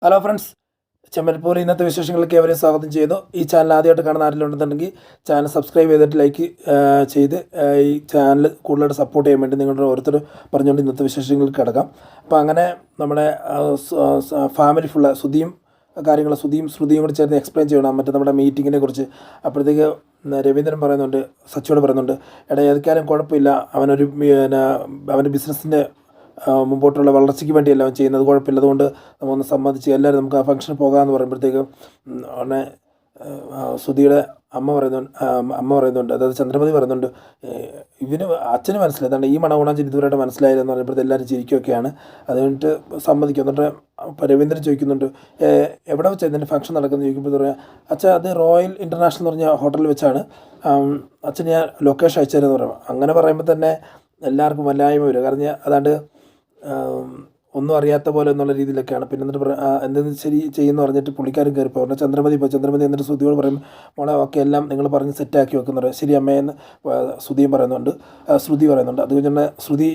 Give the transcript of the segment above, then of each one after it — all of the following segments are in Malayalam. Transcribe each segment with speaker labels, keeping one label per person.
Speaker 1: ഹലോ ഫ്രണ്ട്സ്, ചെമ്മൽപ്പൂർ ഇന്നത്തെ വിശേഷങ്ങൾക്ക് അവരെയും സ്വാഗതം ചെയ്യുന്നു. ഈ ചാനൽ ആദ്യമായിട്ട് കാണുന്ന ആരെങ്കിലും ഉണ്ടെന്നുണ്ടെങ്കിൽ ചാനൽ സബ്സ്ക്രൈബ് ചെയ്തിട്ട് ലൈക്ക് ചെയ്ത് ഈ ചാനൽ കൂടുതലായിട്ട് സപ്പോർട്ട് ചെയ്യാൻ വേണ്ടി നിങ്ങളുടെ ഓരോരുത്തർ പറഞ്ഞുകൊണ്ട് ഇന്നത്തെ വിശേഷങ്ങൾക്ക് കിടക്കാം. അപ്പോൾ അങ്ങനെ നമ്മുടെ ഫാമിലി ഫുള്ള് സുധിയും ശ്രുതിയും കൂടി ചേർന്ന് എക്സ്പ്ലെയിൻ ചെയ്യണം മറ്റേ നമ്മുടെ മീറ്റിങ്ങിനെ കുറിച്ച്. അപ്പോഴത്തേക്ക് രവീന്ദ്രൻ പറയുന്നുണ്ട്, സച്ചിയോട് പറയുന്നുണ്ട്, എടാ ഏതൊക്കെയാലും കുഴപ്പമില്ല, അവൻ്റെ ബിസിനസ്സിൻ്റെ മുമ്പോട്ടുള്ള വളർച്ചയ്ക്ക് വേണ്ടിയല്ല അവൻ ചെയ്യുന്നത്, കുഴപ്പമില്ല, അതുകൊണ്ട് നമ്മൊന്ന് സമ്മതിച്ച് എല്ലാവരും നമുക്ക് ആ ഫംഗ്ഷന് പോകാമെന്ന് പറയുമ്പോഴത്തേക്കും ഉടനെ ശ്രുതിയുടെ അമ്മ പറയുന്നുണ്ട്, അതായത് ചന്ദ്രമതി പറയുന്നുണ്ട്, ഇവന് അച്ഛന് മനസ്സിലായി, അതാണ് ഈ മണഗുണാഞ്ചൻ ഇതുവരെയായിട്ട് മനസ്സിലായില്ലെന്ന് പറയുമ്പോഴത്തെ എല്ലാവരും ചിരിക്കുകയൊക്കെയാണ്. അത് കഴിഞ്ഞിട്ട് സമ്മതിക്കും. എന്നിട്ട് രവീന്ദ്രൻ ചോദിക്കുന്നുണ്ട്, എവിടെ വെച്ചാൽ ഇതിൻ്റെ ഫംഗ്ഷൻ നടക്കുന്നത് ചോദിക്കുമ്പോൾ പറയാം, അച്ഛൻ അത് റോയൽ ഇൻ്റർനാഷണൽ എന്ന് പറഞ്ഞ ഹോട്ടലിൽ വെച്ചാണ്, അച്ഛൻ ഞാൻ ലൊക്കേഷൻ അയച്ചുതരാമെന്ന് പറയാം. അങ്ങനെ പറയുമ്പോൾ തന്നെ എല്ലാവർക്കും വല്ലായ്മ വരും. കാരണം അതാണ്ട് ഒന്നും അറിയാത്ത പോലെ എന്നുള്ള രീതിയിലൊക്കെയാണ്. പിന്നെ എന്നിട്ട് എന്തെങ്കിലും ശരി ചെയ്യുമെന്ന് പറഞ്ഞിട്ട് പുള്ളിക്കാരും കയറിപ്പോൾ പറഞ്ഞാൽ ചന്ദ്രമതി എന്നിട്ട് ശ്രുതിയോട് പറയും, മോളെ ഓക്കെ എല്ലാം നിങ്ങൾ പറഞ്ഞ് സെറ്റാക്കി വെക്കുന്ന പറയും. ശരി അമ്മയെന്ന് ശ്രുതി പറയുന്നുണ്ട്. അത് കഴിഞ്ഞാൽ ശ്രുതി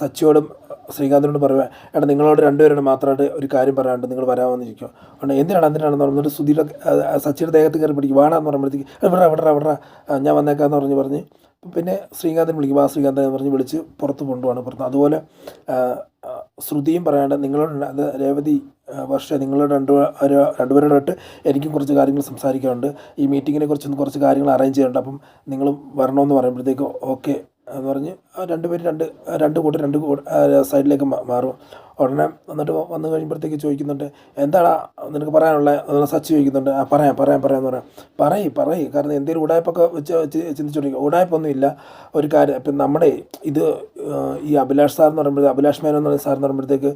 Speaker 1: സച്ചിയോടും ശ്രീകാന്തിനോട് പറയുക, എടാ നിങ്ങളോട് രണ്ടുപേരോട് മാത്രമായിട്ട് ഒരു കാര്യം പറയാണ്ട് നിങ്ങൾ വരാമെന്ന് ചോദിക്കും. അതുകൊണ്ട് എന്തിനാണെന്ന് പറഞ്ഞിട്ട് ശ്രുതിയുടെ സച്ചിയുടെ ദേഹത്ത് കയറി പിടിക്കും, വാടാന്ന് പറയുമ്പോഴത്തേക്ക് വിടറ ഞാൻ വന്നേക്കാന്ന് പറഞ്ഞ് പിന്നെ ശ്രീകാന്തൻ വിളിക്കും, ശ്രീകാന്തൻ എന്ന് പറഞ്ഞ് വിളിച്ച് പുറത്ത് കൊണ്ടുപോകണം. അതുപോലെ ശ്രുതിയും പറയാണ്ട് നിങ്ങളോട്, അത് രേവതി നിങ്ങളോട് രണ്ടുപേരോടായിട്ട് എനിക്കും കുറച്ച് കാര്യങ്ങൾ സംസാരിക്കാനുണ്ട്, ഈ മീറ്റിങ്ങിനെ കുറിച്ചൊന്ന് കുറച്ച് കാര്യങ്ങൾ അറേഞ്ച് ചെയ്യാനുണ്ട്, അപ്പം നിങ്ങൾ വരണമെന്ന് പറയുമ്പോഴത്തേക്ക് ഓക്കെ എന്ന് പറഞ്ഞ് രണ്ട് കൂട്ടർ സൈഡിലേക്ക് മാറും. ഉടനെ എന്നിട്ട് വന്നു കഴിയുമ്പോഴത്തേക്ക് ചോദിക്കുന്നുണ്ട്, എന്താടാ നിനക്ക് പറയാനുള്ള സച്ചി ചോദിക്കുന്നുണ്ട്. പറയാമെന്ന് പറയും. കാരണം എന്തെങ്കിലും ഉടായ്പൊക്കെ വെച്ച് ചിന്തിച്ചുകൊണ്ടിരിക്കുക. ഉടായ്പൊന്നും ഇല്ല. ഒരു കാര്യം, ഇപ്പം നമ്മുടെ ഇത് ഈ അഭിലാഷ് മേനോൻ എന്ന് പറയുന്ന സാർ എന്ന് പറയുമ്പോഴത്തേക്ക്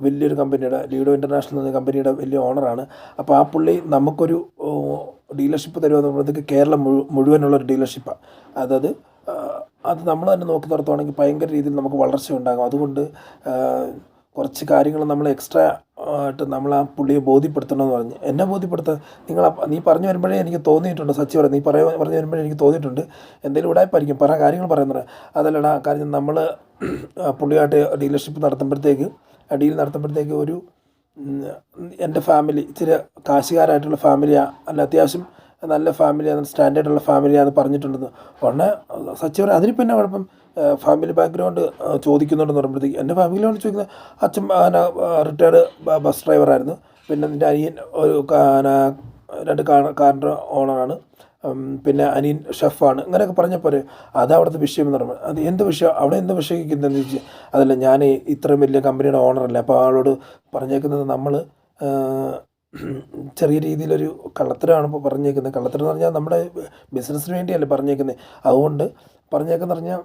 Speaker 1: വലിയൊരു കമ്പനിയുടെ ലീഡോ ഇൻ്റർനാഷണൽ എന്ന കമ്പനിയുടെ വലിയ ഓണറാണ്. അപ്പോൾ ആ പുള്ളി നമുക്കൊരു ഡീലർഷിപ്പ് തരുമെന്ന് പറയുമ്പോഴത്തേക്ക് കേരളം മുഴുവനുള്ളൊരു ഡീലർഷിപ്പാണ്. അത് നമ്മൾ തന്നെ നോക്കി നടത്തുവാണെങ്കിൽ ഭയങ്കര രീതിയിൽ നമുക്ക് വളർച്ച ഉണ്ടാകും. അതുകൊണ്ട് കുറച്ച് കാര്യങ്ങൾ നമ്മൾ എക്സ്ട്രാ ആയിട്ട് നമ്മൾ ആ പുള്ളിയെ ബോധ്യപ്പെടുത്തണമെന്ന് പറഞ്ഞ് എന്നെ ബോധ്യപ്പെടുത്താൻ നീ പറഞ്ഞു വരുമ്പോഴേ എനിക്ക് തോന്നിയിട്ടുണ്ട്, സച്ചി പറയും, നീ പറഞ്ഞു വരുമ്പോഴേ എനിക്ക് തോന്നിയിട്ടുണ്ട് എന്തെങ്കിലും ഉടായ്പായിരിക്കും, കാര്യങ്ങൾ പറയുന്നത്. അതല്ലടാ, കാര്യം നമ്മൾ പുള്ളിയായിട്ട് ഡീലർഷിപ്പ് നടത്തുമ്പോഴത്തേക്ക് ഒരു എൻ്റെ ഫാമിലി ഇച്ചിരി കാശുകാരായിട്ടുള്ള ഫാമിലിയാണ്, അല്ല അത്യാവശ്യം നല്ല ഫാമിലിയാണ്, സ്റ്റാൻഡേർഡുള്ള ഫാമിലിയാണെന്ന് പറഞ്ഞിട്ടുണ്ടെന്ന്. ഉടനെ സച്ചി പറയും, അതിനിപ്പോൾ എന്നാ കുഴപ്പം, ഫാമിലി ബാക്ക്ഗ്രൗണ്ട് ചോദിക്കുന്നുണ്ടെന്ന് പറയുമ്പോഴത്തേക്ക് എൻ്റെ ഫാമിലിയോട് ചോദിക്കുന്നത്, അച്ഛൻ റിട്ടയർഡ് ബസ് ഡ്രൈവറായിരുന്നു, പിന്നെ എൻ്റെ അനിയൻ ഒരു 2 കാറിൻ്റെ ഓണറാണ്, പിന്നെ അനിയൻ ഷെഫാണ്, ഇങ്ങനെയൊക്കെ പറഞ്ഞപ്പോൾ അത് അവിടുത്തെ വിഷയം എന്ന് പറയുമ്പോൾ, അത് എന്ത് വിഷയം, അവിടെ എന്ത് വിഷയിക്കുന്നതെന്ന് ചോദിച്ചാൽ, അതല്ല ഞാൻ ഇത്രയും വലിയ കമ്പനിയുടെ ഓണറല്ലേ, അപ്പോൾ ആളോട് പറഞ്ഞേക്കുന്നത് നമ്മൾ ചെറിയ രീതിയിലൊരു കള്ളത്തരമാണ് ഇപ്പോൾ പറഞ്ഞേക്കുന്നത്. കള്ളത്തരം എന്ന് പറഞ്ഞാൽ നമ്മുടെ ബിസിനസ്സിന് വേണ്ടിയല്ലേ പറഞ്ഞേക്കുന്നത്. അതുകൊണ്ട് പറഞ്ഞേക്കെന്ന് പറഞ്ഞാൽ,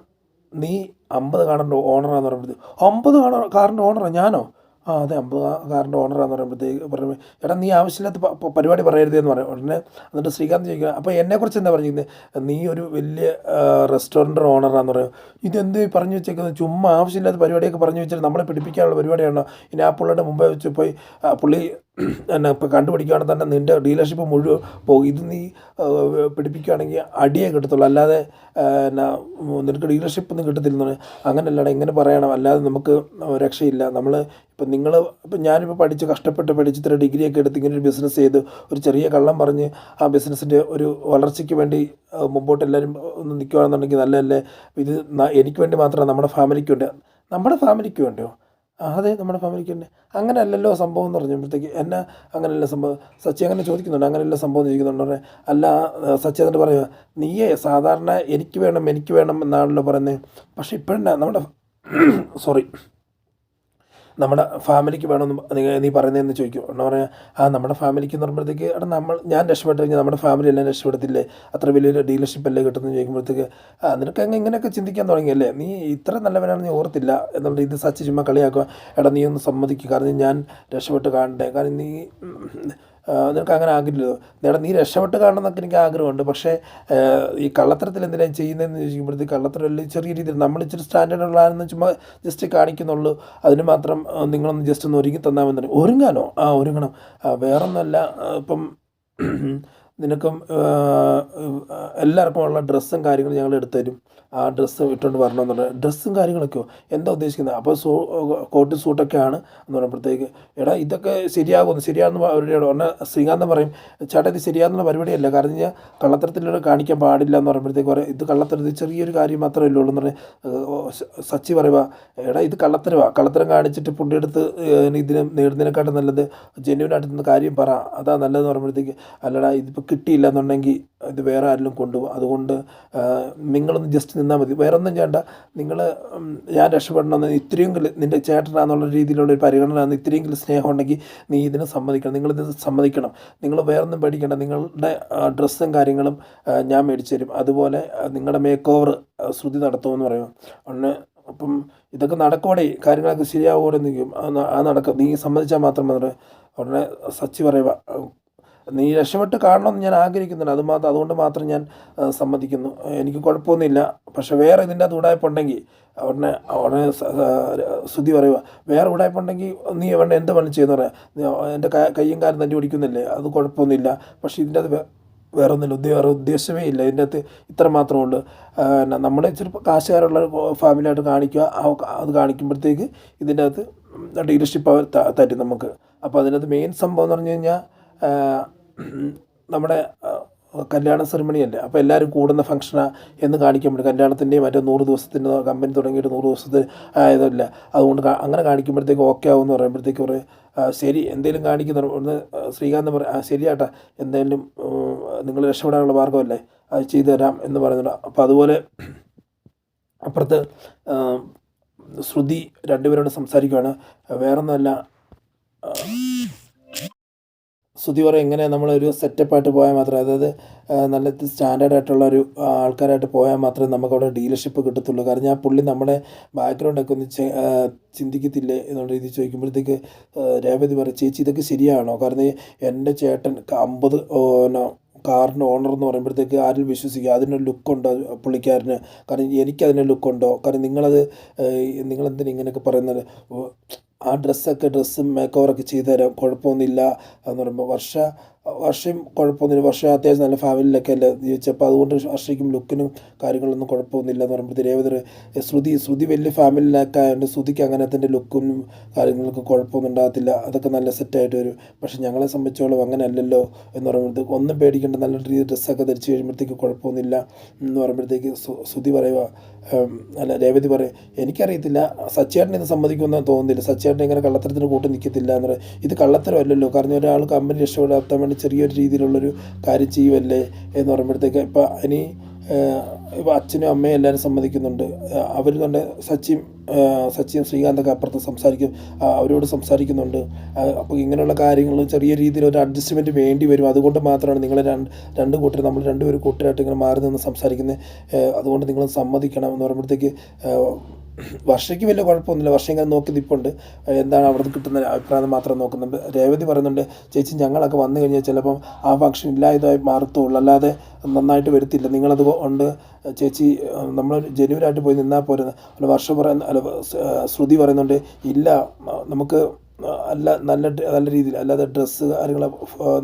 Speaker 1: നീ 50 കാറിൻ്റെ ഓണറാന്ന് പറയുമ്പോഴത്തേക്ക് 50 കാറിൻ്റെ ഓണറാണ് ഞാനോ? അതെ 50 കാറിൻ്റെ ഓണറാന്ന് പറയുമ്പോൾ എടാ നീ ആവശ്യമില്ലാത്ത പരിപാടി പറയരുതെന്ന് പറയും. ഉടനെ എന്നിട്ട് ശ്രീകാന്ത് ചോദിക്കുക, അപ്പോൾ എന്നെക്കുറിച്ച് എന്താ പറഞ്ഞിരിക്കുന്നത്, നീ ഒരു വലിയ റെസ്റ്റോറൻറ്റ് ഓണറാന്ന് പറയും. ഇതെന്ത് പറഞ്ഞു വെച്ചേക്കുന്നത്, ചുമ്മാ ആവശ്യമില്ലാത്ത പരിപാടിയൊക്കെ പറഞ്ഞു വെച്ചാൽ നമ്മളെ പിടിപ്പിക്കാനുള്ള പരിപാടിയാണോ? ഇനി ആ പുള്ളിയുടെ മുമ്പേ വെച്ച് പോയി പുള്ളി എന്നെ ഇപ്പോൾ കണ്ടുപിടിക്കുകയാണെങ്കിൽ തന്നെ നിൻ്റെ ഡീലർഷിപ്പ് മുഴുവൻ പോകും. ഇത് നീ പിടിപ്പിക്കുകയാണെങ്കിൽ അടിയേ കിട്ടത്തുള്ളൂ, അല്ലാതെ നിനക്ക് ഡീലർഷിപ്പ് ഒന്നും കിട്ടത്തില്ലെന്ന് പറയും. അങ്ങനെയല്ലടാ, ഇങ്ങനെ പറയണം, അല്ലാതെ നമുക്ക് രക്ഷയില്ല. ഇപ്പം ഞാനിപ്പോൾ പഠിച്ച് ഇത്ര ഡിഗ്രിയൊക്കെ എടുത്ത് ഇങ്ങനെ ഒരു ബിസിനസ് ചെയ്ത് ഒരു ചെറിയ കള്ളം പറഞ്ഞ് ആ ബിസിനസ്സിൻ്റെ ഒരു വളർച്ചയ്ക്ക് വേണ്ടി മുമ്പോട്ട് എല്ലാവരും ഒന്ന് നിൽക്കുകയാണെന്നുണ്ടെങ്കിൽ നല്ലതല്ലേ. ഇത് എനിക്ക് വേണ്ടി മാത്രമല്ല, നമ്മുടെ ഫാമിലിക്ക് വേണ്ടിയോ? അതെ, നമ്മുടെ ഫാമിലിക്ക് തന്നെ. അങ്ങനെ അല്ലല്ലോ സംഭവം എന്ന് പറഞ്ഞപ്പോഴത്തേക്ക് എന്നെ അങ്ങനെയല്ല സംഭവം. സച്ചി അങ്ങനെ ചോദിക്കുന്നുണ്ട്, അങ്ങനെയല്ല സംഭവം ചോദിക്കുന്നുണ്ട്. അല്ല സച്ചി എന്നിട്ട് പറയുക, നീയേ സാധാരണ എനിക്ക് വേണം എന്നാണല്ലോ പറയുന്നത്, പക്ഷേ ഇപ്പോഴെന്നാ നമ്മുടെ ഫാമിലിക്ക് വേണമെന്ന് നീ പറയുന്നതെന്ന് ചോദിക്കും. എന്നാ പറയുക, നമ്മുടെ ഫാമിലിക്ക് എന്ന് പറയുമ്പോഴത്തേക്ക് ഞാൻ രക്ഷപ്പെട്ട് കഴിഞ്ഞാൽ നമ്മുടെ ഫാമിലി എല്ലാം രക്ഷപ്പെടത്തില്ലേ, അത്ര വലിയൊരു ഡീലർഷിപ്പ് അല്ലേ കിട്ടുമെന്ന് ചോദിക്കുമ്പോഴത്തേക്ക് നിനക്ക് ഇങ്ങനെയൊക്കെ ചിന്തിക്കാൻ തുടങ്ങിയല്ലേ, നീ ഇത്ര നല്ലവനാണെന്ന് നീ ഓർത്തില്ല എന്നുള്ള ഇത് സച്ചി ചുമ്മാ കളിയാക്കുക. നീ ഒന്ന് സമ്മതിക്കുക, കാരണം ഞാൻ രക്ഷപ്പെട്ട് കാണണ്ടേ, കാരണം നിനക്ക് അങ്ങനെ ആഗ്രഹമില്ലല്ലോ. നീ രക്ഷപ്പെട്ട് കാണണമെന്നൊക്കെ എനിക്ക് ആഗ്രഹമുണ്ട്, പക്ഷേ ഈ കള്ളത്തരത്തിൽ എന്തിനാണ് ചെയ്യുന്നതെന്ന് ചോദിക്കുമ്പോഴത്തേക്ക് കള്ളത്തരമല്ല, ചെറിയ രീതിയിൽ നമ്മൾ ഇച്ചിരി സ്റ്റാൻഡേർഡുള്ളതാണെന്ന് ചുമ്മാ ജസ്റ്റ് കാണിക്കുന്നുള്ളൂ, അതിന് മാത്രം നിങ്ങളൊന്ന് ജസ്റ്റ് ഒന്ന് ഒരുങ്ങി തന്നാൽ മതി. ഒരുങ്ങാനോ? ഒരുങ്ങണം, വേറൊന്നുമല്ല. ഇപ്പം നിനക്കും എല്ലാവർക്കും ഉള്ള ഡ്രസ്സും കാര്യങ്ങളും ഞങ്ങൾ എടുത്തു തരും. ആ ഡ്രസ്സ് ഇട്ടുകൊണ്ട് വരണമെന്നുള്ള ഡ്രസ്സും കാര്യങ്ങളൊക്കെയോ എന്താ ഉദ്ദേശിക്കുന്നത്? അപ്പോൾ കോട്ട് സൂട്ടൊക്കെയാണ് എന്ന് പറയുമ്പോഴത്തേക്ക്, എടാ ഇതൊക്കെ ശരിയാകുമെന്ന് ശരിയാണെന്ന് അവരുടെ ഉടനെ ശ്രീകാന്തൻ പറയും, ചേട്ടാ ഇത് ശരിയാകുന്നുള്ള പരിപാടിയല്ല, കാരണം കഴിഞ്ഞാൽ കള്ളത്തരത്തിലൂടെ കാണിക്കാൻ പാടില്ല എന്ന് പറയുമ്പോഴത്തേക്ക് പറയും, ഇത് കള്ളത്തരത്തിൽ ചെറിയൊരു കാര്യം മാത്രമേ ഉള്ളൂ എന്ന് പറഞ്ഞ് സച്ചി പറയുക, എടാ ഇത് കള്ളത്തരമാണ്, കള്ളത്തരം കാണിച്ചിട്ട് പുള്ളിയെടുത്ത് ഇതിന് നേടുന്നതിനെക്കാട്ടും നല്ലത് ജെന്യൂനായിട്ട് നിന്ന് കാര്യം പറ, അതാ നല്ലതെന്ന് പറയുമ്പോഴത്തേക്ക്, അല്ലടാ ഇതിപ്പോൾ കിട്ടിയില്ല എന്നുണ്ടെങ്കിൽ ഇത് വേറെ ആരെങ്കിലും കൊണ്ടുപോകും, അതുകൊണ്ട് നിങ്ങളൊന്ന് ജസ്റ്റ് നിന്നാൽ മതി, വേറെ ഒന്നും ചെയ്യണ്ട, നിങ്ങൾ ഞാൻ രക്ഷപ്പെടണമെന്ന് ഇത്രയെങ്കിലും നിൻ്റെ ചേട്ടനാന്നുള്ള രീതിയിലുള്ള ഒരു പരിഗണന, ഇത്രയെങ്കിലും സ്നേഹം ഉണ്ടെങ്കിൽ നീ ഇതിന് സമ്മതിക്കണം, നിങ്ങളിത് സമ്മതിക്കണം, നിങ്ങൾ വേറൊന്നും പേടിക്കേണ്ട, നിങ്ങളുടെ ഡ്രസ്സും കാര്യങ്ങളും ഞാൻ മേടിച്ചു തരും, അതുപോലെ നിങ്ങളുടെ മേക്ക് ഓവർ ശ്രുതി നടത്തുമെന്ന് പറയും. ഒന്ന് അപ്പം ഇതൊക്കെ നടക്കോടെ, കാര്യങ്ങളൊക്കെ ശരിയാവോടെ നിൽക്കും, ആ നടക്കും, നീ സമ്മതിച്ചാൽ മാത്രം മതി. ഉടനെ സച്ചി പറയുക, നീ രക്ഷപ്പെട്ട് കാണണമെന്ന് ഞാൻ ആഗ്രഹിക്കുന്നുണ്ട്, അതുകൊണ്ട് മാത്രം ഞാൻ സമ്മതിക്കുന്നു, എനിക്ക് കുഴപ്പമൊന്നുമില്ല, പക്ഷെ വേറെ ഇതിൻ്റെ അത് ഉടായ്പുണ്ടെങ്കിൽ ഉടനെ ശ്രുതി പറയുക, വേറെ ഉടായ്പുണ്ടെങ്കിൽ നീ വേണ്ട എന്ത് പണി ചെയ്യുന്ന പറയാം, എൻ്റെ കയ്യും കാലും തല്ലി ഓടിക്കുന്നില്ലേ, അത് കുഴപ്പമൊന്നുമില്ല, പക്ഷേ ഇതിൻ്റെ അത് വേറെ ഒന്നുമില്ല, വേറെ ഉദ്ദേശമേ ഇല്ല, ഇതിൻ്റെ അകത്ത് ഇത്ര മാത്രമേ ഉള്ളൂ, നമ്മുടെ ചിലപ്പോൾ കാശുകാരുള്ള ഫാമിലിയായിട്ട് കാണിക്കുക, അത് കാണിക്കുമ്പോഴത്തേക്ക് ഇതിൻ്റെ അകത്ത് ഡീലർഷിപ്പ് അവർ തരും നമുക്ക്. അപ്പോൾ അതിനകത്ത് മെയിൻ സംഭവം എന്ന് പറഞ്ഞു കഴിഞ്ഞാൽ നമ്മുടെ കല്യാണ സെറിമണിയല്ലേ, അപ്പോൾ എല്ലാവരും കൂടുന്ന ഫംഗ്ഷനാണ് എന്ന് കാണിക്കാൻ വേണ്ടി, കല്യാണത്തിൻ്റെയും മറ്റേ 100 ദിവസത്തിൻ്റെ കമ്പനി തുടങ്ങിയിട്ട് 100 ദിവസത്തെ ആയതല്ല, അതുകൊണ്ട് അങ്ങനെ കാണിക്കുമ്പോഴത്തേക്ക് ഓക്കെ ആവുമെന്ന് പറയുമ്പോഴത്തേക്ക് പറയും, ശരി എന്തെങ്കിലും കാണിക്കുന്ന ഒന്ന് ശ്രീകാന്ത് പറയും, ശരിയാട്ടാ എന്തായാലും നിങ്ങൾ രക്ഷപ്പെടാനുള്ള മാർഗ്ഗമല്ലേ, അത് ചെയ്തു തരാം എന്ന് പറയുന്നുണ്ട്. അപ്പോൾ അതുപോലെ അപ്പുറത്ത് ശ്രുതി രണ്ടുപേരോട് സംസാരിക്കുകയാണ്, വേറൊന്നുമല്ല, ശ്രുതി പറയും, എങ്ങനെ നമ്മളൊരു സെറ്റപ്പായിട്ട് പോയാൽ മാത്രമേ, അതായത് നല്ല സ്റ്റാൻഡേർഡായിട്ടുള്ള ഒരു ആൾക്കാരായിട്ട് പോയാൽ മാത്രമേ നമുക്കവിടെ ഡീലർഷിപ്പ് കിട്ടത്തുള്ളൂ, കാരണം ആ പുള്ളി നമ്മുടെ ബാക്ക്ഗ്രൗണ്ടൊക്കെ ഒന്ന് ചിന്തിക്കത്തില്ലേ എന്നുള്ള രീതി ചോദിക്കുമ്പോഴത്തേക്ക് രേവതി പറയും, ചേച്ചി ഇതൊക്കെ ശരിയാണോ, കാരണം എൻ്റെ ചേട്ടൻ 50 കാറിൻ്റെ ഓണർ എന്ന് പറയുമ്പോഴത്തേക്ക് ആരും വിശ്വസിക്കുക, അതിനൊരു ലുക്കുണ്ടോ പുള്ളിക്കാരന്, കാരണം എനിക്കതിന് ലുക്കുണ്ടോ, കാരണം നിങ്ങളെന്തിനാ ഇങ്ങനെയൊക്കെ പറയുന്നത്, ആ ഡ്രസ്സും മേക്ക് ഓവറൊക്കെ ചെയ്തു തരാം, കുഴപ്പമൊന്നുമില്ല എന്ന് പറയുമ്പോൾ വർഷയും കുഴപ്പമൊന്നുമില്ല, വർഷം അത്യാവശ്യം നല്ല ഫാമിലിയിലൊക്കെ അല്ലേ ജീവിച്ചപ്പോൾ അതുകൊണ്ട് വർഷയ്ക്കും ലുക്കിനും കാര്യങ്ങളൊന്നും കുഴപ്പമൊന്നുമില്ല എന്ന് പറയുമ്പോഴത്തേക്ക് രേവതി ശ്രുതി വലിയ ഫാമിലിയിലൊക്കെ ആയതുകൊണ്ട് ശ്രുതിക്ക് അങ്ങനത്തെ ലുക്കിനും കാര്യങ്ങൾക്ക് കുഴപ്പമൊന്നും ഉണ്ടാകത്തില്ല, അതൊക്കെ നല്ല സെറ്റായിട്ട് വരും, പക്ഷെ ഞങ്ങളെ സംബന്ധിച്ചോളം അങ്ങനെ അല്ലല്ലോ എന്ന് പറയുമ്പോഴത്തേക്ക് ഒന്നും പേടിക്കേണ്ട, നല്ല രീതിയിൽ ഡ്രസ്സൊക്കെ ധരിച്ച് കഴിയുമ്പോഴത്തേക്ക് കുഴപ്പമൊന്നുമില്ല എന്ന് പറയുമ്പോഴത്തേക്ക് ശ്രുതി പറയുക, അല്ല രേവതി പറയും, എനിക്കറിയത്തില്ല സച്ചേട്ടൻ ഇത് സമ്മതിക്കുമെന്ന് തോന്നുന്നില്ല, സച്ചേട്ടൻ ഇങ്ങനെ കള്ളത്തരത്തിന് കൂട്ടി നിൽക്കത്തില്ല എന്ന് പറയും, ഇത് കള്ളത്തരമല്ലല്ലോ, കാരണം ഒരാൾ കമ്പനി രക്ഷപ്പെടാത്താൻ വേണ്ടി ചെറിയൊരു രീതിയിലുള്ളൊരു കാര്യം ചെയ്യുമല്ലേ എന്ന് പറയുമ്പോഴത്തേക്ക്, ഇപ്പം ഇനി ഇപ്പോൾ അച്ഛനും അമ്മയും എല്ലാവരും സമ്മതിക്കുന്നുണ്ട്, അവർ തന്നെ സച്ചിയും ശ്രീകാന്തൊക്കെ അപ്പുറത്ത് അവരോട് സംസാരിക്കുന്നുണ്ട്, അപ്പോൾ ഇങ്ങനെയുള്ള കാര്യങ്ങൾ ചെറിയ രീതിയിൽ ഒരു അഡ്ജസ്റ്റ്മെൻറ്റ് വേണ്ടി വരും, അതുകൊണ്ട് മാത്രമാണ് നിങ്ങൾ രണ്ട് കൂട്ടർ നമ്മൾ രണ്ടുപേരും കൂട്ടരായിട്ട് ഇങ്ങനെ മാറി നിന്ന് സംസാരിക്കുന്നത്, അതുകൊണ്ട് നിങ്ങൾ സമ്മതിക്കണം എന്ന് പറയുമ്പോഴത്തേക്ക് വർഷയ്ക്ക് വലിയ കുഴപ്പമൊന്നുമില്ല, വർഷം ഇങ്ങനെ നോക്കി നിൽപ്പുണ്ട്, എന്താണ് അവിടെ കിട്ടുന്ന അഭിപ്രായം മാത്രം നോക്കുന്നുണ്ട്. രേവതി പറയുന്നുണ്ട്, ചേച്ചി ഞങ്ങളൊക്കെ വന്നു കഴിഞ്ഞാൽ ചിലപ്പം ആ ഫംഗ്ഷൻ ഇല്ലായതായി മാറത്തുള്ളൂ, അല്ലാതെ നന്നായിട്ട് വരത്തില്ല, നിങ്ങളത് കൊണ്ട് ചേച്ചി നമ്മൾ ജെന്യൂനായിട്ട് പോയി നിന്നാൽ പോരുന്നത്. വർഷം ശ്രുതി പറയുന്നുണ്ട്, ഇല്ല നമുക്ക് നല്ല രീതിയിൽ അല്ലാതെ ഡ്രസ്സ് കാര്യങ്ങൾ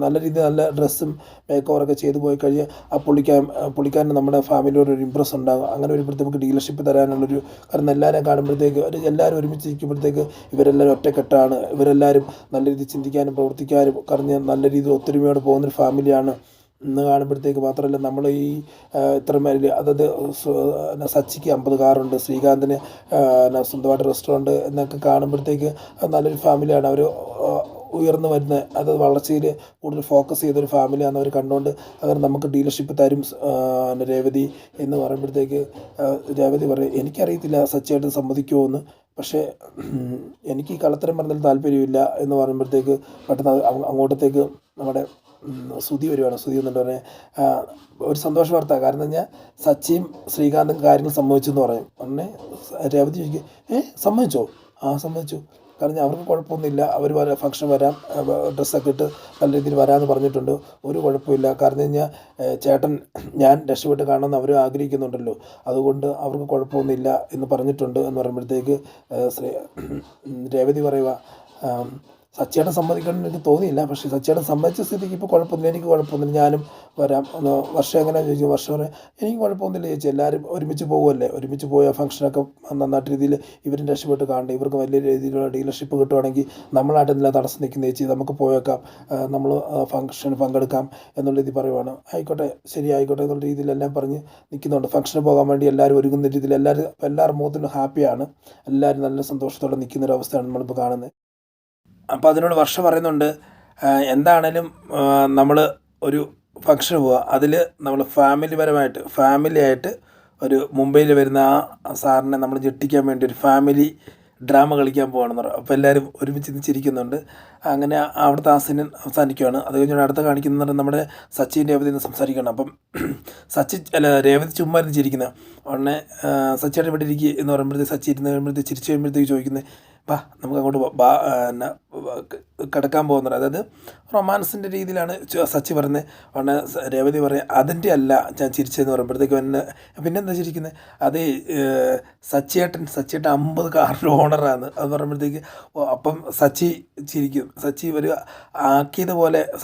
Speaker 1: നല്ല രീതിയിൽ നല്ല ഡ്രസ്സും മേക്ക് ഓവറൊക്കെ ചെയ്ത് പോയി കഴിഞ്ഞാൽ ആ പുള്ളിക്കാരന് നമ്മുടെ ഫാമിലിയോട് ഒരു ഇമ്പ്രസ് ഉണ്ടാകും, അങ്ങനെ വരുമ്പോഴത്തേക്ക് നമുക്ക് ഡീലർഷിപ്പ് തരാനുള്ളൊരു, കാരണം എല്ലാവരെയും കാണുമ്പോഴത്തേക്ക് എല്ലാവരും ഒരുമിച്ച് ഇരിക്കുമ്പോഴത്തേക്ക് ഇവരെല്ലാവരും ഒറ്റക്കെട്ടാണ്, ഇവരെല്ലാവരും നല്ല രീതിയിൽ ചിന്തിക്കാനും പ്രവർത്തിക്കാനും പറഞ്ഞ് നല്ല രീതിയിൽ ഒത്തൊരുമയോടെ പോകുന്നൊരു ഫാമിലിയാണ് എന്ന് കാണുമ്പോഴത്തേക്ക്, മാത്രമല്ല നമ്മൾ ഈ ഇത്രമേൽ അതത് സച്ചിക്ക് 50 കാറുണ്ട്, ശ്രീകാന്തിന് സ്വന്തമായിട്ട് റെസ്റ്റോറൻറ്റ് എന്നൊക്കെ കാണുമ്പോഴത്തേക്ക് നല്ലൊരു ഫാമിലിയാണ്, അവർ ഉയർന്നു വരുന്ന, അത് വളർച്ചയിൽ കൂടുതൽ ഫോക്കസ് ചെയ്തൊരു ഫാമിലിയാണെന്ന് അവർ കണ്ടുകൊണ്ട് അങ്ങനെ നമുക്ക് ഡീലർഷിപ്പ് തരും രേവതി എന്ന് പറയുമ്പോഴത്തേക്ക് രേവതി പറയും, എനിക്കറിയത്തില്ല സച്ചിയായിട്ട് സമ്മതിക്കുമോ എന്ന്, പക്ഷേ എനിക്ക് ഈ കള്ളത്തരം പറഞ്ഞാൽ താല്പര്യമില്ല എന്ന് പറയുമ്പോഴത്തേക്ക് പെട്ടെന്ന് അങ്ങോട്ടത്തേക്ക് നമ്മുടെ ശ്രുതി വരുവാണ്. ശ്രുതി എന്നിട്ട് പറഞ്ഞാൽ ഒരു സന്തോഷ വാർത്ത, കാരണം എന്ന് പറഞ്ഞാൽ സച്ചിയും ശ്രീകാന്തും കാര്യങ്ങൾ സമ്മതിച്ചെന്ന് പറയും. ഉടനെ രേവതി ചോദിക്കും, സമ്മതിച്ചോ? സമ്മതിച്ചു, കാരണം അവർക്ക് കുഴപ്പമൊന്നുമില്ല, അവർ ഫംഗ്ഷൻ വരാം, ഡ്രസ്സൊക്കെ ഇട്ട് നല്ല രീതിയിൽ വരാമെന്ന് പറഞ്ഞിട്ടുണ്ട്, ഒരു കുഴപ്പമില്ല, കാരണം കഴിഞ്ഞാൽ ചേട്ടൻ ഞാൻ രക്ഷപ്പെട്ട് കാണണമെന്ന് അവർ ആഗ്രഹിക്കുന്നുണ്ടല്ലോ, അതുകൊണ്ട് അവർക്ക് കുഴപ്പമൊന്നുമില്ല എന്ന് പറഞ്ഞിട്ടുണ്ട് എന്ന് പറയുമ്പോഴത്തേക്ക് രേവതി പറയുക, സച്ചിയേട്ടൻ സമ്മതിക്കണം എന്ന് എനിക്ക് തോന്നിയില്ല. പക്ഷേ സച്ചിയേട്ടൻ സമ്മതിച്ച സ്ഥിതിക്ക് ഇപ്പോൾ കുഴപ്പമൊന്നുമില്ല, എനിക്ക് കുഴപ്പമൊന്നുമില്ല, ഞാനും വരാം. ഒന്ന് വർഷം എങ്ങനെയാണെന്ന് ചോദിച്ചു. വർഷം പറയാം എനിക്ക് കുഴപ്പമൊന്നുമില്ല ചേച്ചി, എല്ലാവരും ഒരുമിച്ച് പോകുമല്ലേ, ഒരുമിച്ച് പോയ ഫംഗ്ഷനൊക്കെ നന്നായിട്ട് രീതിയിൽ ഇവരും രക്ഷപ്പെട്ട് കാണണ്ടേ, ഇവർക്ക് വലിയ രീതിയിലുള്ള ഡീലർഷിപ്പ് കിട്ടുവാണെങ്കിൽ നമ്മളായിട്ടെന്തില്ല തടസ്സം നിൽക്കുന്ന ചേച്ചി, നമുക്ക് പോയേക്കാം, നമ്മൾ ഫംഗ്ഷന് പങ്കെടുക്കാം എന്നുള്ള രീതി പറയുവാണ്. ആയിക്കോട്ടെ ശരി ആയിക്കോട്ടെ എന്നുള്ള രീതിയിലെല്ലാം പറഞ്ഞ് നിൽക്കുന്നുണ്ട്. ഫംഗ്ഷന് പോകാൻ വേണ്ടി എല്ലാവരും ഒരുങ്ങുന്ന രീതിയിൽ എല്ലാവരുടെ മുഖത്തിനും ഹാപ്പിയാണ്, എല്ലാവരും നല്ല സന്തോഷത്തോടെ നിൽക്കുന്നൊരവസ്ഥയാണ് നമ്മളിപ്പോൾ കാണുന്നത്. അപ്പോൾ അതിനോട് വർഷ പറയുന്നുണ്ട്, എന്താണേലും നമ്മൾ ഒരു ഫംഗ്ഷന് പോവുക, അതിൽ നമ്മൾ ഫാമിലിയായിട്ട് ഒരു മുംബൈയിൽ വരുന്ന ആ സാറിനെ നമ്മൾ ഞെട്ടിക്കാൻ വേണ്ടി ഒരു ഫാമിലി ഡ്രാമ കളിക്കാൻ പോകണമെന്ന് പറയും. അപ്പോൾ എല്ലാവരും ഒരുമിച്ച് ചിരിക്കുന്നുണ്ട്. അങ്ങനെ അവിടുത്തെ ആ സീൻ അവസാനിക്കുകയാണ്. അത് കഴിഞ്ഞ് അടുത്ത കാണിക്കുന്നത് നമ്മുടെ സച്ചിൻ രേവതി നിന്ന് സംസാരിക്കണം. അപ്പം രേവതി ചുമ്മാ ഇരുന്ന് ചിരിക്കുന്നത് ഉടനെ സച്ചിയുടെ ഇവിടെ ഇരിക്കുക എന്ന് പറയുമ്പോഴത്തേക്ക് സച്ചി ഇരുന്ന് കഴിയുമ്പോഴത്തേക്ക് ചിരിച്ച് കഴിയുമ്പോഴത്തേക്ക് ചോദിക്കുന്നത്, വാ നമുക്ക് അങ്ങോട്ട് കിടക്കാൻ പോകുന്നത്. അതായത് റൊമാൻസിൻ്റെ രീതിയിലാണ് സച്ചി പറയുന്നത്. ഉടനെ രേവതി പറയും അതിൻ്റെ അല്ല ഞാൻ ചിരിച്ചതെന്ന് പറയുമ്പോഴത്തേക്കും എന്നെ പിന്നെന്താ ചിരിക്കുന്നത്, അതേ സച്ചിയേട്ടൻ 50 കാറിൻ്റെ ഓണറാണ് അത് പറയുമ്പോഴത്തേക്ക് അപ്പം സച്ചി ചിരിക്കും. സച്ചി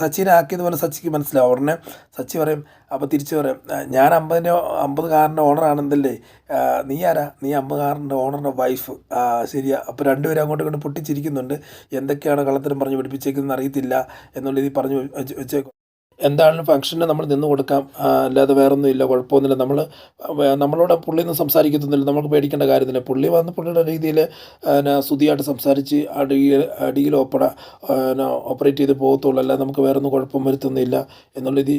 Speaker 1: സച്ചിനെ ആക്കിയതുപോലെ സച്ചിക്ക് മനസ്സിലാവും. ഉടനെ സച്ചി പറയും, അപ്പോൾ തിരിച്ചു പറയും, ഞാൻ 50 കാറിൻ്റെ ഓണറാണെന്നല്ലേ, നീ ആരാ, നീ 50 കാറിൻ്റെ ഓണറിൻ്റെ വൈഫ്, ശരിയാ. അപ്പോൾ രണ്ടുപേരും അങ്ങോട്ടും ഇങ്ങോട്ട് പൊട്ടിച്ചിരിക്കുന്നുണ്ട്. എന്തൊക്കെയാണ് കള്ളത്തരം പറഞ്ഞ് പിടിപ്പിച്ചേക്കുന്നതെന്ന് അറിയത്തില്ല എന്നുള്ള രീതി പറഞ്ഞു വെച്ചേക്കും. എന്താണെങ്കിലും ഫംഗ്ഷന് നമ്മൾ നിന്ന് കൊടുക്കാം, അല്ലാതെ വേറൊന്നും ഇല്ല, കുഴപ്പമൊന്നുമില്ല. നമ്മളോട് പുള്ളിയൊന്നും സംസാരിക്കത്തൊന്നുമില്ല, നമുക്ക് പേടിക്കേണ്ട കാര്യമില്ല. പുള്ളി വന്ന് പുള്ളിയുടെ രീതിയിൽ സ്തുതിയായിട്ട് സംസാരിച്ച് അടിയിൽ ഓപ്പറേറ്റ് ചെയ്ത് പോകത്തുള്ളൂ, അല്ലാതെ നമുക്ക് വേറൊന്നും കുഴപ്പം വരുത്തുന്നില്ല എന്നുള്ള രീതി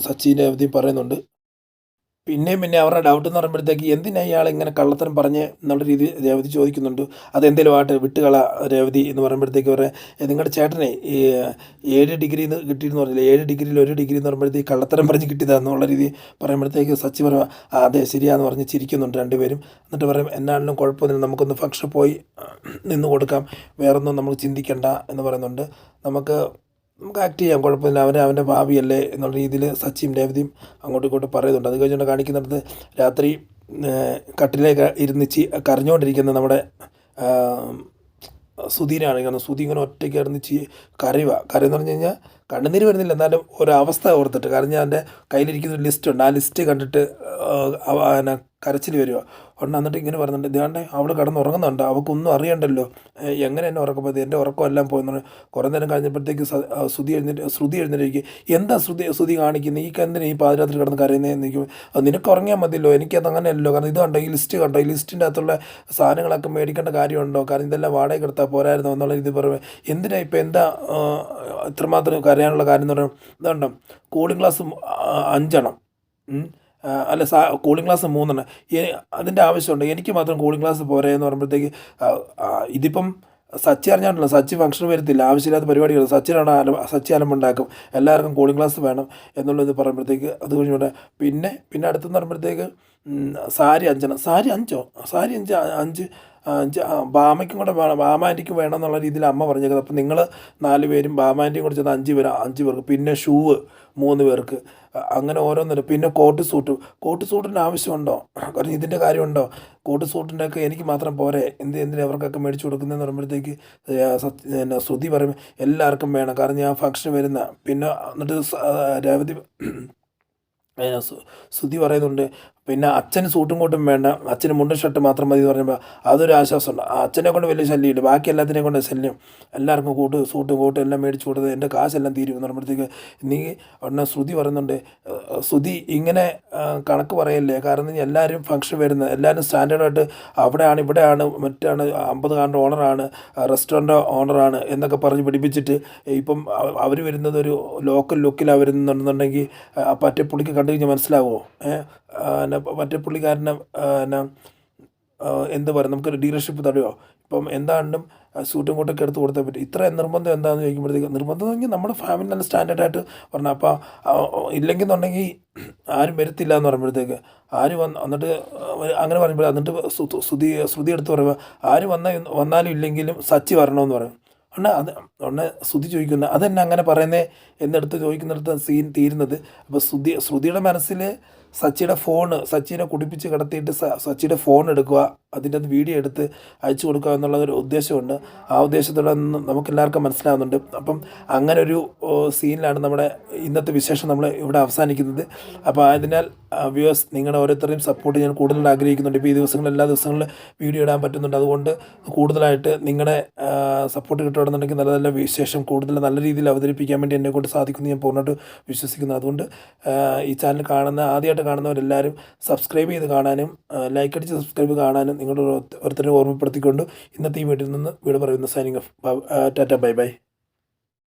Speaker 1: സച്ചിൻ്റെ അവധി പറയുന്നുണ്ട്. പിന്നെയും അവരുടെ ഡൗട്ട് എന്ന് പറയുമ്പോഴത്തേക്ക് എന്തിനാണ് ഇയാൾ ഇങ്ങനെ കള്ളത്തരം പറഞ്ഞ് എന്നുള്ള രീതി രേവതി ചോദിക്കുന്നുണ്ട്. അതെന്തേലും ആയിട്ട് വിട്ടുകള രേവതി എന്ന് പറയുമ്പോഴത്തേക്ക് പറയാം, നിങ്ങളുടെ ചേട്ടനെ ഈ 7 ഡിഗ്രി കിട്ടിയെന്ന് പറഞ്ഞില്ല, 7 ഡിഗ്രിയിൽ 1 ഡിഗ്രി എന്ന് പറയുമ്പോഴത്തേക്ക് കള്ളത്തരം പറഞ്ഞ് കിട്ടിയതാണെന്നുള്ള രീതി പറയുമ്പോഴത്തേക്ക് സച്ചി പറയാം അതെ ശരിയാന്ന് പറഞ്ഞ് ചിരിക്കുന്നുണ്ട് രണ്ടുപേരും. എന്നിട്ട് പറയും എന്നാണെങ്കിലും കുഴപ്പമൊന്നുമില്ല, നമുക്കൊന്ന് ഫംഗ്ഷൻ പോയി നിന്ന് കൊടുക്കാം, വേറൊന്നും നമ്മൾ ചിന്തിക്കണ്ട എന്ന് പറയുന്നുണ്ട്. നമുക്ക് ആക്ട് ചെയ്യാം, കുഴപ്പമില്ല, അവൻ്റെ ഭാവിയല്ലേ എന്നുള്ള രീതിയിൽ സച്ചിയും രേവതിയും അങ്ങോട്ടും ഇങ്ങോട്ടും പറയുന്നുണ്ട്. അത് കഴിഞ്ഞുകൊണ്ട് കാണിക്കുന്നിടത്ത് രാത്രി കട്ടിലേക്ക് ഇരുന്ന് കരഞ്ഞുകൊണ്ടിരിക്കുന്ന നമ്മുടെ സുധീനാണ്. സുധി ഇങ്ങനെ ഒറ്റയ്ക്ക് ഇറന്ന് കരയെന്ന് പറഞ്ഞു കഴിഞ്ഞാൽ കണ്ണുനീര് വരുന്നില്ല, എന്നാലും ഒരവസ്ഥ ഓർത്തിട്ട്. കാരണം ഞാൻ എൻ്റെ കയ്യിലിരിക്കുന്ന ഒരു ലിസ്റ്റുണ്ട്, ആ ലിസ്റ്റ് കണ്ടിട്ട് കരച്ചിൽ വരിക. എന്നിട്ട് ഇങ്ങനെ പറയുന്നുണ്ട്, ഇതാണ്ട് അവിടെ കിടന്നുറങ്ങുന്നുണ്ട്, അവൾക്കൊന്നും അറിയണ്ടല്ലോ, എങ്ങനെ എന്നെ ഉറക്കം പോയത്, എൻ്റെ ഉറക്കമെല്ലാം പോയെന്ന്. കുറേ നേരം കഴിഞ്ഞപ്പോഴത്തേക്ക് ശ്രുതി എഴുന്നേറ്റ് എന്താ ശ്രുതി കാണിക്കുന്നത്, ഈ എന്തിനാ ഈ പാതിരാത്രി കിടന്ന് കരയുന്നതെന്ന് നിൽക്കും. അത് നിനക്ക് ഉറങ്ങിയാൽ മതിയല്ലോ, എനിക്കത് അങ്ങനെയല്ലോ, കാരണം ഇത് കണ്ടോ, ഈ ലിസ്റ്റിൻ്റെ അകത്തുള്ള സാധനങ്ങളൊക്കെ മേടിക്കേണ്ട കാര്യമുണ്ടോ, കാരണം ഇതെല്ലാം വാടക എടുത്താൽ പോരായിരുന്നു എന്നുള്ള രീതി പറയുമ്പോൾ എന്തിനാ ഇപ്പം എന്താ ഇത്രമാത്രം കരയാനുള്ള കാര്യം എന്ന് പറയുമ്പോൾ ഇതുണ്ടോ കൂളിംഗ് ഗ്ലാസ് 5 എണ്ണം, അല്ല കൂളിംഗ് ഗ്ലാസ് 3 എണ്ണം, അതിൻ്റെ ആവശ്യമുണ്ട്, എനിക്ക് മാത്രം കൂളിംഗ് ഗ്ലാസ് പോരെ എന്ന് പറയുമ്പോഴത്തേക്ക് ഇതിപ്പം സച്ചി അറിഞ്ഞാണല്ലോ, സച്ചി ഫംഗ്ഷൻ വരത്തില്ല, ആവശ്യമില്ലാത്ത പരിപാടികൾ സച്ചി അലമ്പുണ്ടാക്കും, എല്ലാവർക്കും കൂളിംഗ് ഗ്ലാസ് വേണം എന്നുള്ളത് പറയുമ്പോഴത്തേക്ക് അത് കഴിഞ്ഞുകൊണ്ട് പിന്നെ അടുത്തെന്ന് പറയുമ്പോഴത്തേക്ക് സാരി 5 എണ്ണം, സാരി 5 ബാമയ്ക്കും കൂടെ വേണം, ബാമ ആൻറ്റിക്കും വേണം എന്നുള്ള രീതിയിൽ അമ്മ പറഞ്ഞേക്കുന്നത്. അപ്പം നിങ്ങൾ 4 പേരും ബാമ ആൻറ്റിയും കൂടെ ചെന്ന് 5 പേർക്ക്, പിന്നെ ഷൂവ് 3 പേർക്ക്, അങ്ങനെ ഓരോന്നിനും, പിന്നെ കോട്ട് സൂട്ടിൻ്റെ ആവശ്യമുണ്ടോ, കാരണം ഇതിൻ്റെ കാര്യമുണ്ടോ, കോട്ട് സൂട്ടിൻ്റെയൊക്കെ എനിക്ക് മാത്രം പോരെ, എന്തിനാ അവർക്കൊക്കെ മേടിച്ച് കൊടുക്കുന്നതെന്ന് പറയുമ്പോഴത്തേക്ക് ശ്രുതി പറയും എല്ലാവർക്കും വേണം, കാരണം ഞാൻ ഫംഗ്ഷൻ വരുന്ന. പിന്നെ എന്നിട്ട് രേവതി ശ്രുതി പറയുന്നുണ്ട് പിന്നെ അച്ഛന് സൂട്ടും കോട്ടും വേണ്ട, അച്ഛന് മുണ്ടും ഷർട്ട് മാത്രം മതി എന്ന് പറയുമ്പോൾ അതൊരു ആശ്വാസമുണ്ട്. അച്ഛനെ കൊണ്ട് വലിയ ശല്യമില്ല, ബാക്കി എല്ലാത്തിനെ കൊണ്ട് ശല്യം, എല്ലാവർക്കും സൂട്ടും കോട്ടും എല്ലാം മേടിച്ച് കൊടുത്തത് എൻ്റെ കാശെല്ലാം തീരുമെന്ന് പറയുമ്പോഴത്തേക്ക് നീ ഉടനെ ശ്രുതി പറയുന്നുണ്ട്, ശ്രുതി ഇങ്ങനെ കണക്ക് പറയല്ലേ, കാരണം എല്ലാവരും ഫംഗ്ഷൻ വരുന്നത്, എല്ലാവരും സ്റ്റാൻഡേർഡായിട്ട് അവിടെയാണ് ഇവിടെയാണ് മറ്റാണ് 50 കാറിൻ്റെ ഓണറാണ്, റെസ്റ്റോറൻറ്റ് ഓണറാണ് എന്നൊക്കെ പറഞ്ഞ് പിടിപ്പിച്ചിട്ട് ഇപ്പം അവർ വരുന്നത് ഒരു ലോക്കൽ ലുക്കിലാണ് വരുന്നുണ്ടെന്നുണ്ടെങ്കിൽ പറ്റേ പുള്ളിക്ക് കണ്ടു കഴിഞ്ഞാൽ മനസ്സിലാവുമോ, മറ്റേ പുള്ളിക്കാരനെ എന്ത് പറയും, നമുക്കൊരു ഡീലർഷിപ്പ് തടയോ, ഇപ്പം എന്താണ്ടും സൂട്ടും കോട്ടൊക്കെ എടുത്ത് കൊടുത്താൽ പറ്റും. ഇത്ര നിർബന്ധം എന്താണെന്ന് ചോദിക്കുമ്പോഴത്തേക്ക് നിർബന്ധം എങ്കിൽ നമ്മുടെ ഫാമിലി നല്ല സ്റ്റാൻഡേർഡായിട്ട് പറഞ്ഞാൽ, അപ്പോൾ ഇല്ലെങ്കിൽ എന്നുണ്ടെങ്കിൽ ആരും വരത്തില്ല എന്ന് പറയുമ്പോഴത്തേക്ക് എന്നിട്ട് അങ്ങനെ പറയുമ്പോൾ എന്നിട്ട് ശ്രുതി എടുത്ത് പറയുമ്പോൾ ആര് വന്നാലും ഇല്ലെങ്കിലും സച്ചി വരണമെന്ന് പറയും. ഉടനെ ശ്രുതി ചോദിക്കുന്ന അതെന്നെ അങ്ങനെ പറയുന്നേ എന്നെടുത്ത് ചോദിക്കുന്നിടത്ത് സീൻ തീരുന്നത്. അപ്പോൾ ശ്രുതിയുടെ മനസ്സിൽ സച്ചിനെ കുടിപ്പിച്ച് കിടത്തിയിട്ട് സച്ചിയുടെ ഫോൺ എടുക്കുക, അതിൻ്റെ അത് വീഡിയോ എടുത്ത് അയച്ചു കൊടുക്കുക എന്നുള്ളതൊരു ഉദ്ദേശമുണ്ട്. ആ ഉദ്ദേശത്തോടെ നമുക്കെല്ലാവർക്കും മനസ്സിലാവുന്നുണ്ട്. അപ്പം അങ്ങനെ ഒരു സീനിലാണ് നമ്മുടെ ഇന്നത്തെ വിശേഷം നമ്മൾ ഇവിടെ അവസാനിക്കുന്നത്. അപ്പോൾ അതിനാൽ വ്യൂവേഴ്സ്, നിങ്ങളുടെ ഓരോരുത്തരെയും സപ്പോർട്ട് ഞാൻ കൂടുതൽ ആഗ്രഹിക്കുന്നുണ്ട്. ഇപ്പോൾ ഈ എല്ലാ ദിവസങ്ങളിലും വീഡിയോ ഇടാൻ പറ്റുന്നുണ്ട്. അതുകൊണ്ട് കൂടുതലായിട്ട് നിങ്ങളുടെ സപ്പോർട്ട് കിട്ടുകയാണെന്നുണ്ടെങ്കിൽ നല്ല നല്ല വിശേഷം കൂടുതൽ നല്ല രീതിയിൽ അവതരിപ്പിക്കാൻ വേണ്ടി എന്നെക്കൊണ്ട് സാധിക്കുമെന്ന് ഞാൻ പൂർണ്ണമായിട്ട് വിശ്വസിക്കുന്നു. അതുകൊണ്ട് ഈ ചാനൽ ആദ്യമായിട്ട് കാണുന്നവരെല്ലാവരും സബ്സ്ക്രൈബ് ചെയ്ത് കാണാനും ലൈക്ക് അടിച്ച് സബ്സ്ക്രൈബ് കാണാനും നിങ്ങളുടെ ഓരോരുത്തരും ഓർമ്മപ്പെടുത്തിക്കൊണ്ട് ഇന്നത്തെ ഈ വീട്ടിൽ നിന്ന് വീട് പറയുന്ന signing off. Tata, bye bye.